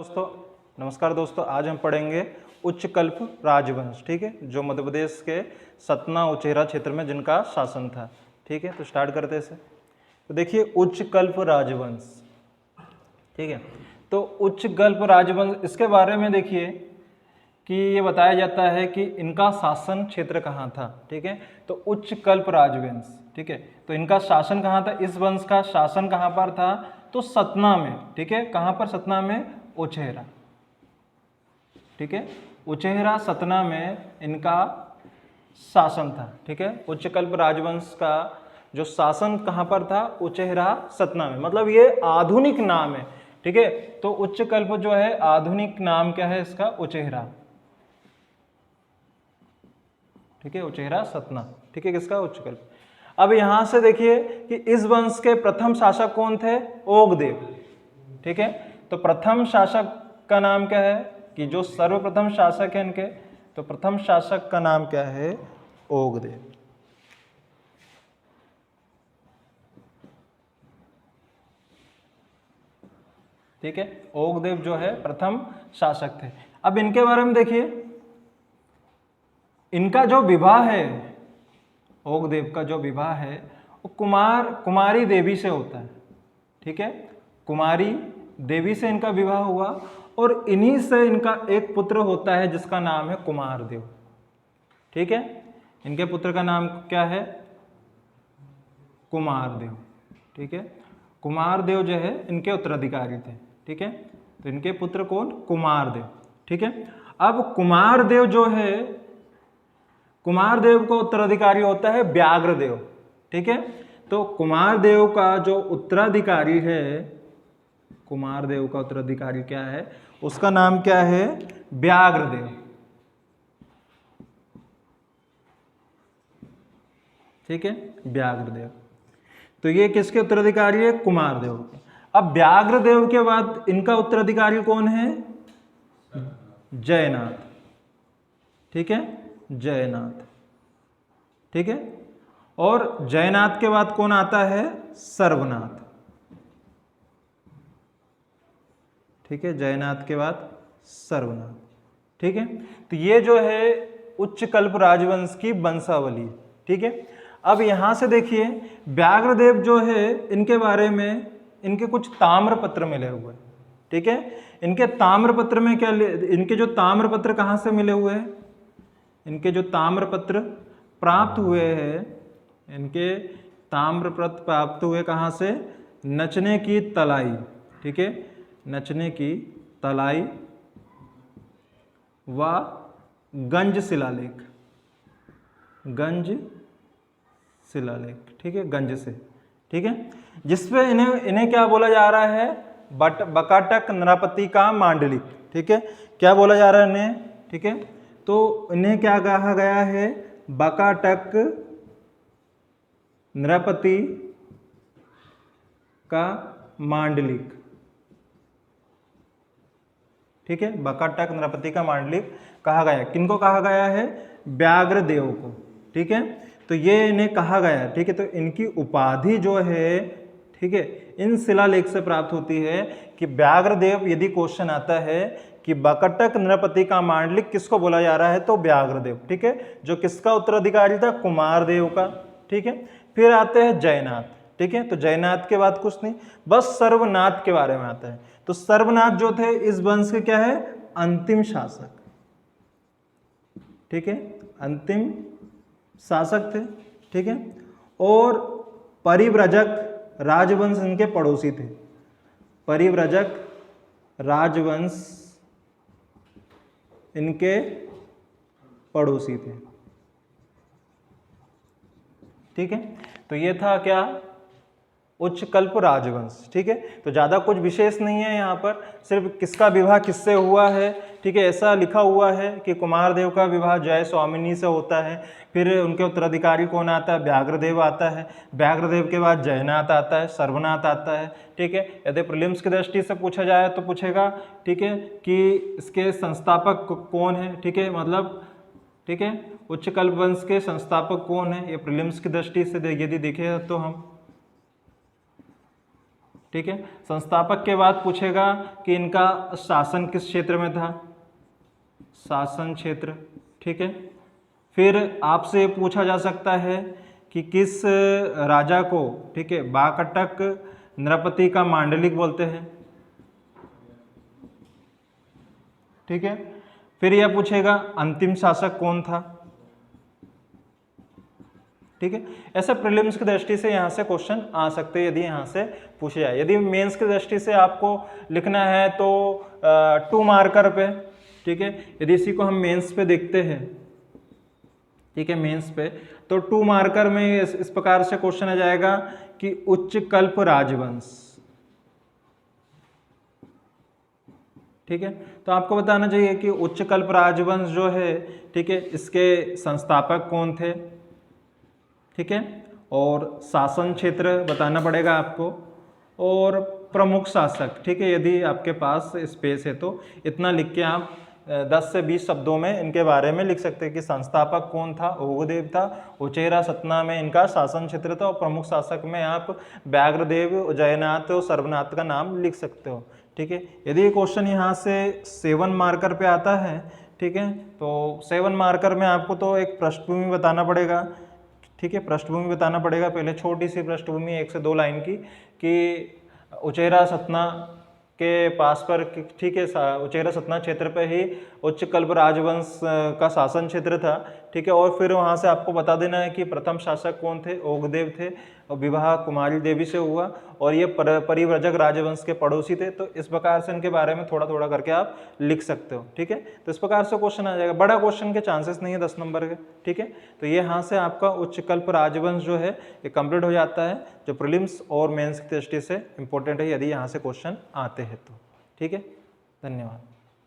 दोस्तों नमस्कार दोस्तों, आज हम पढ़ेंगे उच्चकल्प राजवंश। ठीक है, जो मध्य प्रदेश के सतना उचेहरा क्षेत्र में जिनका शासन था। ठीक है, तो स्टार्ट करते हैं। तो देखिए उच्चकल्प राजवंश। ठीक है, तो उच्चकल्प राजवंश इसके बारे में देखिए कि ये बताया जाता है कि इनका शासन क्षेत्र कहाँ था। ठीक है, तो उच्चकल्प राजवंश। ठीक है, तो इनका शासन कहाँ था, इस वंश का शासन कहाँ पर था, तो सतना में। ठीक है, कहाँ पर, सतना में उचेहरा। ठीक है, उचेहरा सतना में इनका शासन था। ठीक है, उच्चकल्प राजवंश का जो शासन कहाँ पर था, उचेहरा सतना में, मतलब ये आधुनिक नाम है। ठीक है, तो उच्चकल्प जो है आधुनिक नाम क्या है इसका, उचेहरा। ठीक है, उचेहरा सतना। ठीक है, किसका, उच्चकल्प। अब यहां से देखिए कि इस वंश के प्रथम शासक कौन थे, ओगदेव। ठीक है, तो प्रथम शासक का नाम क्या है, कि जो सर्वप्रथम शासक है इनके, तो प्रथम शासक का नाम क्या है, ओगदेव। ठीक है, ओगदेव जो है प्रथम शासक थे। अब इनके बारे में देखिए, इनका जो विवाह है, ओगदेव का जो विवाह है वो कुमारी देवी से होता है। ठीक है, कुमारी देवी से इनका विवाह हुआ और इन्हीं से इनका एक पुत्र होता है जिसका नाम है कुमारदेव। ठीक है, इनके पुत्र का नाम क्या है, कुमारदेव। ठीक है, कुमारदेव जो है इनके उत्तराधिकारी थे। ठीक है, तो इनके पुत्र कौन, कुमारदेव। ठीक है, अब कुमारदेव जो है, कुमारदेव का उत्तराधिकारी होता है व्याघ्रदेव। ठीक है, तो कुमारदेव का जो उत्तराधिकारी है, कुमारदेव का उत्तराधिकारी क्या है, उसका नाम क्या है, व्याघ्रदेव। ठीक है, व्याघ्रदेव। तो ये किसके उत्तराधिकारी है, कुमारदेव के। अब व्याघ्रदेव के बाद इनका उत्तराधिकारी कौन है, जयनाथ। ठीक है, जयनाथ। ठीक है, और जयनाथ के बाद कौन आता है, सर्वनाथ। ठीक है, जयनाथ के बाद सर्वनाथ। ठीक है, तो ये जो है उच्चकल्प राजवंश की वंशावली। ठीक है, अब यहां से देखिए व्याघ्रदेव जो है, इनके बारे में इनके कुछ ताम्रपत्र मिले हुए हैं। ठीक है, इनके ताम्रपत्र में क्या, इनके जो ताम्रपत्र कहां से मिले हुए हैं, इनके जो ताम्रपत्र प्राप्त हुए हैं, इनके ताम्रपत्र प्राप्त हुए कहां से, नचने की तलाई। ठीक है, नचने की तलाई व गंज शिलालेख, गंज शिलालेख। ठीक है, गंज से। ठीक है, जिसपे इन्हें क्या बोला जा रहा है, बकाटक नृपति का मांडलिक। ठीक है, क्या बोला जा रहा है इन्हें। ठीक है, तो इन्हें क्या कहा गया है, बकाटक नृपति का मांडलिक। ठीक है, बकाटक नृपति का मांडलिक कहा गया है। किनको कहा गया है, व्याघ्रदेव को। ठीक है, तो ये इन्हें कहा गया है। ठीक है, तो इनकी उपाधि जो है, ठीक है, इन शिलालेख से प्राप्त होती है कि व्याघ्रदेव। यदि क्वेश्चन आता है कि बकाटक नृपति का मांडलिक किसको बोला जा रहा है, तो व्याघ्रदेव। ठीक है, जो किसका उत्तराधिकारी था, कुमारदेव का। ठीक है, फिर आते हैं जयनाथ। ठीक है, तो जयनाथ के बाद कुछ नहीं, बस सर्वनाथ के बारे में आता है। तो सर्वनाथ जो थे इस वंश के क्या है, अंतिम शासक। ठीक है, अंतिम शासक थे। ठीक है, और परिव्रजक राजवंश इनके पड़ोसी थे। परिव्रजक राजवंश इनके पड़ोसी थे। ठीक है, तो ये था क्या, उच्चकल्प राजवंश। ठीक है, तो ज्यादा कुछ विशेष नहीं है यहाँ पर, सिर्फ किसका विवाह किससे हुआ है। ठीक है, ऐसा लिखा हुआ है कि कुमारदेव का विवाह जय स्वामिनी से होता है। फिर उनके उत्तराधिकारी कौन आता है, व्याघ्रदेव आता है। व्याघ्रदेव के बाद जयनाथ आता है, सर्वनाथ आता है। ठीक है, यदि प्रीलिम्स की दृष्टि से पूछा जाए तो पूछेगा, ठीक है, कि इसके संस्थापक कौन है। ठीक है, मतलब, ठीक है, उच्चकल्प वंश के संस्थापक कौन है, ये प्रीलिम्स की दृष्टि से यदि देखें तो हम, ठीक है। संस्थापक के बाद पूछेगा कि इनका शासन किस क्षेत्र में था, शासन क्षेत्र, ठीक है। फिर आपसे पूछा जा सकता है कि किस राजा को, ठीक है, वाकाटक नृपति का मांडलिक बोलते हैं, ठीक है। फिर यह पूछेगा अंतिम शासक कौन था, ठीक है। ऐसे प्रीलिम्स की दृष्टि से यहाँ से क्वेश्चन आ सकते हैं यदि यहाँ से पूछे जाए। यदि मेंस की दृष्टि से आपको लिखना है तो 2 मार्कर पे, ठीक है। यदि इसी को हम मेंस पे देखते हैं, ठीक है, मेंस पे, तो 2 मार्कर में इस प्रकार से क्वेश्चन आ जाएगा कि उच्च कल्प राजवंश, ठीक है। तो आपको बताना चाहिए कि उच्च कल्प राजवंश जो है, ठीक है, इसके संस्थापक कौन थे, ठीक है, और शासन क्षेत्र बताना पड़ेगा आपको, और प्रमुख शासक, ठीक है। यदि आपके पास स्पेस है तो इतना लिख के आप 10 से 20 शब्दों में इनके बारे में लिख सकते हैं कि संस्थापक कौन था, ओघदेव था, उचेरा सतना में इनका शासन क्षेत्र था, और प्रमुख शासक में आप व्याघ्रदेव, उज्जयनाथ और सर्वनाथ का नाम लिख सकते हो, ठीक है। यदि ये क्वेश्चन यहाँ से 7 मार्कर पे आता है, ठीक है, तो 7 मार्कर में आपको तो एक पृष्ठभूमि बताना पड़ेगा, ठीक है, पृष्ठभूमि बताना पड़ेगा। पहले छोटी सी पृष्ठभूमि 1 से 2 लाइन की कि उचेरा सतना के पास पर, ठीक है, उचेरा सतना क्षेत्र पे ही उच्च कल्प राजवंश का शासन क्षेत्र था, ठीक है। और फिर वहाँ से आपको बता देना है कि प्रथम शासक कौन थे, ओघदेव थे, और विवाह कुमारी देवी से हुआ, और ये परिव्रजक राजवंश के पड़ोसी थे। तो इस प्रकार से इनके बारे में थोड़ा थोड़ा करके आप लिख सकते हो, ठीक है। तो इस प्रकार से क्वेश्चन आ जाएगा, बड़ा क्वेश्चन के चांसेस नहीं है 10 नंबर के, ठीक है। तो ये यहाँ से आपका उच्च कल्प राजवंश जो है ये कंप्लीट हो जाता है, जो प्रीलिम्स और मेंस की दृष्टि से इंपॉर्टेंट है यदि यहाँ से क्वेश्चन आते हैं तो, ठीक है। धन्यवाद।